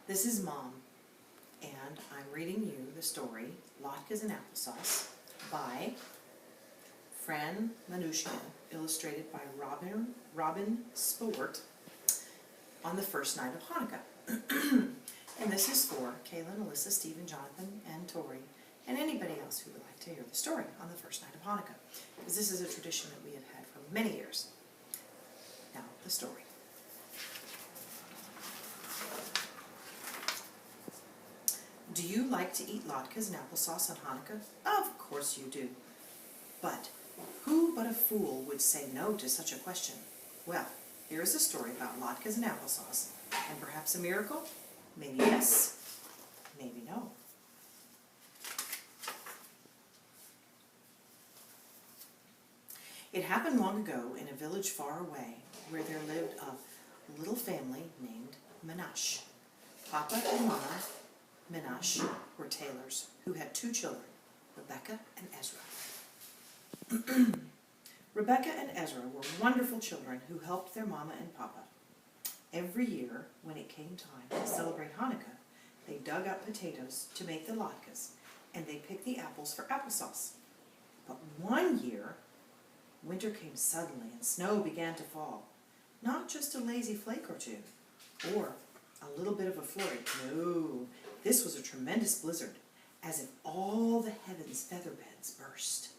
This is Mom, and I'm reading you the story Latkes and Applesauce by Fran Manushkin, illustrated by Robin Sport, on the first night of Hanukkah. And this is for Kaylin, Alyssa, Stephen, Jonathan, and Tori, and anybody else who would like to hear the story on the first night of Hanukkah, because this is a tradition that we have had for many years. Now, the story. Do you like to eat latkes and applesauce on Hanukkah? Of course you do. But who but a fool would say no to such a question? Well, here is a story about latkes and applesauce, and perhaps a miracle? Maybe yes, maybe no. It happened long ago in a village far away where there lived a little family named Menashe. Papa and Mama Menashe were tailors who had two children, Rebecca and Ezra. Rebecca and Ezra were wonderful children who helped their mama and papa. Every year, when it came time to celebrate Hanukkah, they dug up potatoes to make the latkes, and they picked the apples for applesauce. But one year, winter came suddenly and snow began to fall. Not just a lazy flake or two, or a little bit of a flurry. No, this was a tremendous blizzard, as if all the heavens' feather beds burst.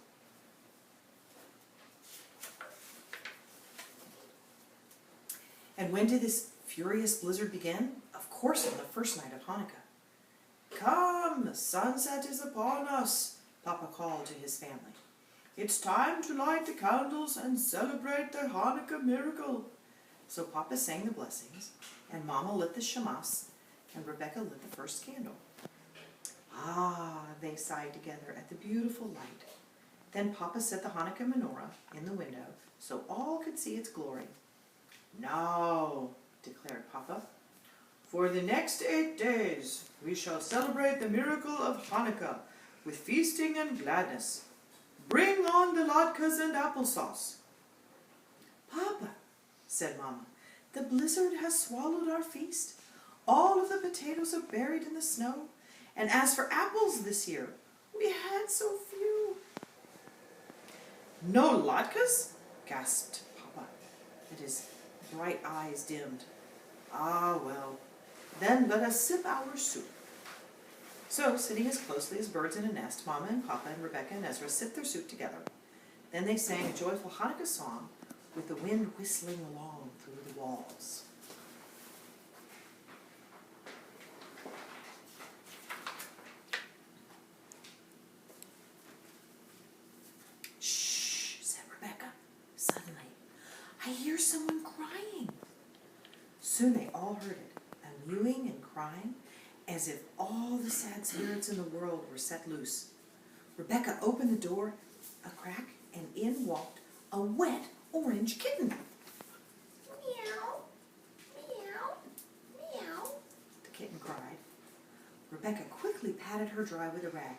And when did this furious blizzard begin? Of course, on the first night of Hanukkah. "Come, the sunset is upon us," Papa called to his family. "It's time to light the candles and celebrate the Hanukkah miracle." So Papa sang the blessings, and Mama lit the shamas, and Rebecca lit the first candle. "Ah," they sighed together at the beautiful light. Then Papa set the Hanukkah menorah in the window so all could see its glory. "Now," declared Papa, "for the next 8 days we shall celebrate the miracle of Hanukkah with feasting and gladness. Bring on the latkes and applesauce." "Papa," said Mama, "the blizzard has swallowed our feast. All of the potatoes are buried in the snow. And as for apples this year, we had so few." "No latkes?" gasped Papa, and his bright eyes dimmed. "Ah, well, then let us sip our soup." So, sitting as closely as birds in a nest, Mama and Papa and Rebecca and Ezra sipped their soup together. Then they sang a joyful Hanukkah song with the wind whistling along through the walls. "Shh," said Rebecca. Suddenly, "I hear someone crying." Soon they all heard it, a mewing and crying, as if all the sad spirits in the world were set loose. Rebecca opened the door a crack, and in walked a wet orange kitten. "Meow, meow, meow," the kitten cried. Rebecca quickly patted her dry with a rag.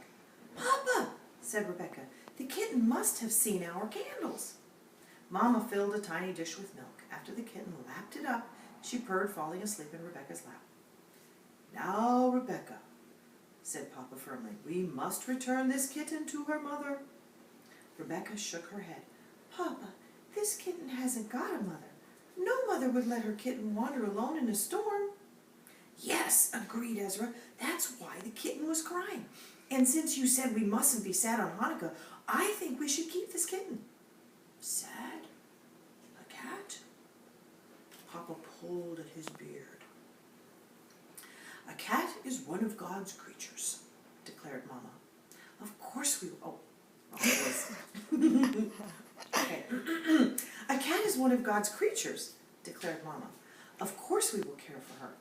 "Papa," said Rebecca, "the kitten must have seen our candles." Mama filled a tiny dish with milk. After the kitten lapped it up, she purred, falling asleep in Rebecca's lap. "Now, Rebecca," said Papa firmly, "we must return this kitten to her mother." Rebecca shook her head. "Papa, this kitten hasn't got a mother. No mother would let her kitten wander alone in a storm." "Yes," agreed Ezra, "that's why the kitten was crying. And since you said we mustn't be sad on Hanukkah, I think we should keep this kitten." "Sad? A cat?" Papa pulled at his beard. "A cat is one of God's creatures," declared Mama. "Of course we will." Okay. "A cat is one of God's creatures," declared Mama. "Of course we will care for her."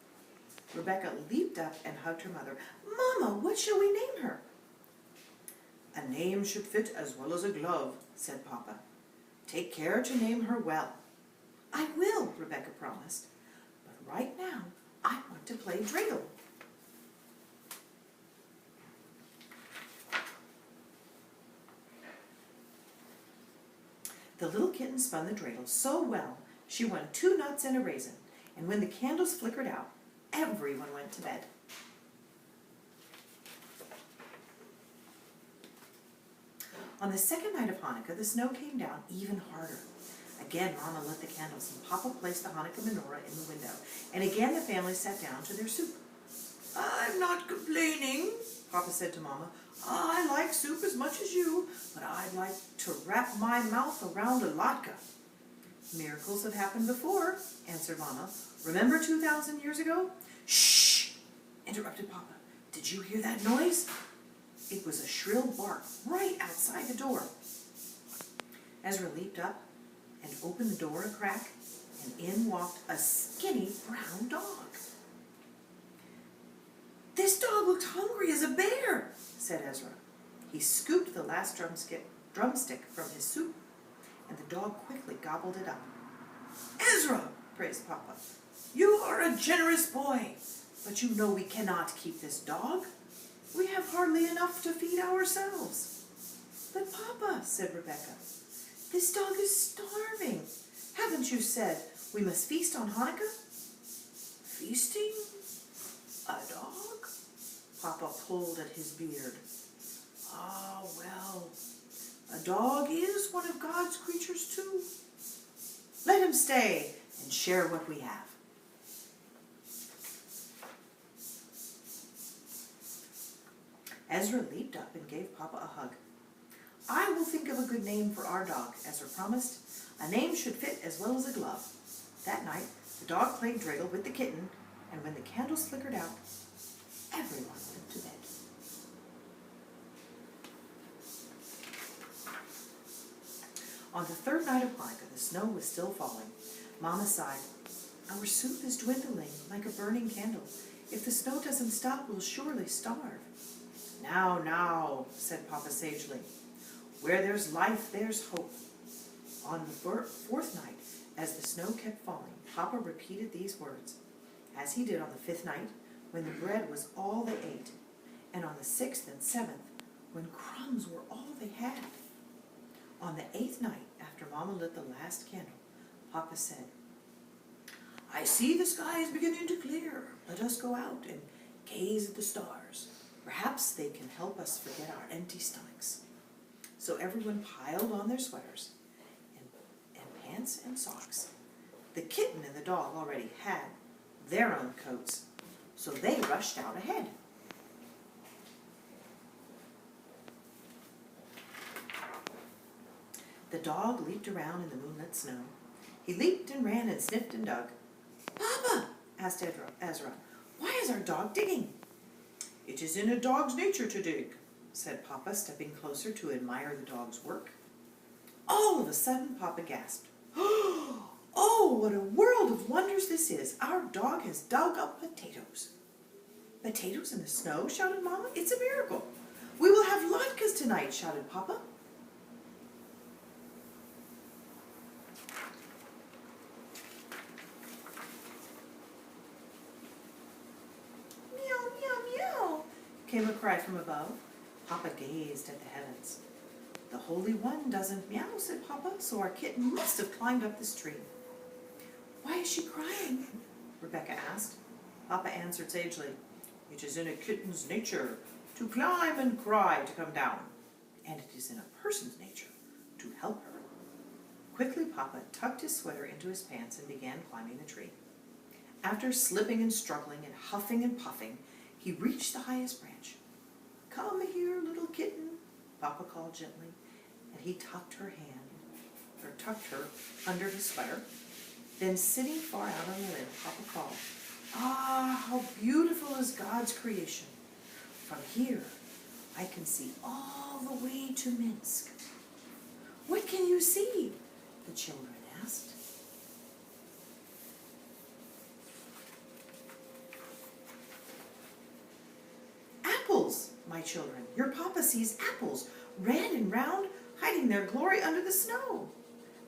Rebecca leaped up and hugged her mother. "Mama, what shall we name her?" "A name should fit as well as a glove," said Papa. "Take care to name her well." "I will," Rebecca promised. "But right now, I want to play dreidel." The little kitten spun the dreidel so well, she won 2 nuts and a raisin, and when the candles flickered out, everyone went to bed. On the second night of Hanukkah, the snow came down even harder. Again, Mama lit the candles, and Papa placed the Hanukkah menorah in the window. And again the family sat down to their soup. "I'm not complaining," Papa said to Mama. "I like soup as much as you, but I'd like to wrap my mouth around a latke." "Miracles have happened before," answered Mama. "Remember 2,000 years ago?" "Shh!" interrupted Papa. "Did you hear that noise?" It was a shrill bark right outside the door. Ezra leaped up and opened the door a crack, and in walked a skinny brown dog. "This dog looked hungry as a bear," said Ezra. He scooped the last drumstick from his soup, and the dog quickly gobbled it up. "Ezra," praised Papa, "you are a generous boy, but you know we cannot keep this dog. We have hardly enough to feed ourselves." "But Papa," said Rebecca, "this dog is starving. Haven't you said we must feast on Hanukkah?" "Feasting? A dog?" Papa pulled at his beard. "Ah, well, a dog is one of God's creatures too. Let him stay and share what we have." Ezra leaped up and gave Papa a hug. "I will think of a good name for our dog," Ezra promised. "A name should fit as well as a glove." That night, the dog played dreidel with the kitten, and when the candles flickered out, everyone went to bed. On the third night of Hanukkah, the snow was still falling. Mama sighed. "Our soup is dwindling like a burning candle. If the snow doesn't stop, we'll surely starve." "Now, now," said Papa sagely. "Where there's life, there's hope." On the fourth night, as the snow kept falling, Papa repeated these words, as he did on the fifth night, when the bread was all they ate, and on the sixth and seventh, when crumbs were all they had. On the eighth night, after Mama lit the last candle, Papa said, "I see the sky is beginning to clear. Let us go out and gaze at the stars. Perhaps they can help us forget our empty stomachs." So everyone piled on their sweaters and pants and socks. The kitten and the dog already had their own coats, so they rushed out ahead. The dog leaped around in the moonlit snow. He leaped and ran and sniffed and dug. "Papa," asked Ezra, "why is our dog digging?" "It is in a dog's nature to dig," said Papa, stepping closer to admire the dog's work. All of a sudden, Papa gasped. "Oh, what a world of wonders this is! Our dog has dug up potatoes." "Potatoes in the snow?" shouted Mama. "It's a miracle." "We will have latkes tonight," shouted Papa. "Meow, meow, meow," came a cry from above. Papa gazed at the heavens. "The Holy One doesn't meow," said Papa, "so our kitten must have climbed up this tree." "Why is she crying?" Rebecca asked. Papa answered sagely, "It is in a kitten's nature to climb and cry to come down, and it is in a person's nature to help her." Quickly, Papa tucked his sweater into his pants and began climbing the tree. After slipping and struggling and huffing and puffing, he reached the highest branch. "Come here, little kitten," Papa called gently, and he tucked her under his sweater. Then, sitting far out on the limb, Papa called, "Ah, how beautiful is God's creation! From here, I can see all the way to Minsk." "What can you see?" the children asked. "Apples, my children. Your Papa sees apples, red and round, hiding their glory under the snow."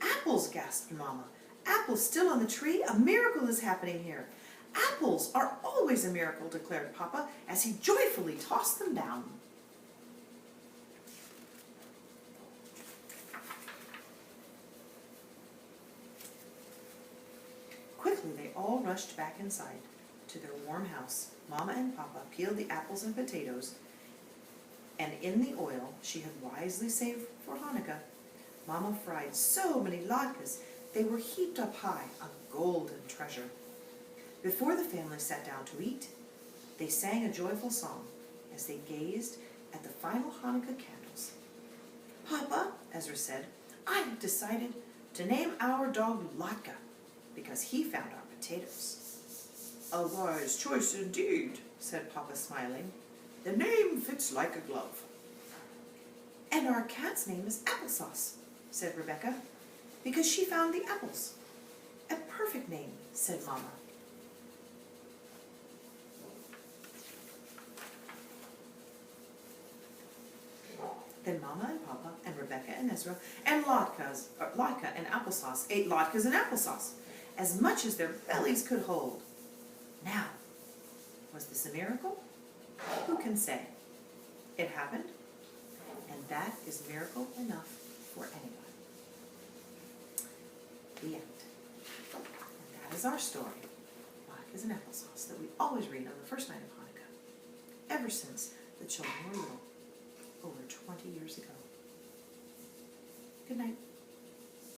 "Apples," gasped Mama. "Apples still on the tree? A miracle is happening here." "Apples are always a miracle," declared Papa, as he joyfully tossed them down. Quickly, they all rushed back inside. to their warm house, Mama and Papa peeled the apples and potatoes, and in the oil she had wisely saved for Hanukkah, Mama fried so many latkes they were heaped up high, a golden treasure. Before the family sat down to eat, they sang a joyful song as they gazed at the final Hanukkah candles. "Papa," Ezra said, "I have decided to name our dog Latka because he found our potatoes." "A wise choice indeed," said Papa, smiling. "The name fits like a glove." "And our cat's name is Applesauce," said Rebecca, "because she found the apples." "A perfect name," said Mama. Then Mama and Papa and Rebecca and Ezra and Latka and Applesauce ate latkes and applesauce, as much as their bellies could hold. Now, was this a miracle? Who can say? It happened, and that is miracle enough for anyone. The end. And that is our story, Latkes and Applesauce, that we always read on the first night of Hanukkah, ever since the children were little, over 20 years ago. Good night.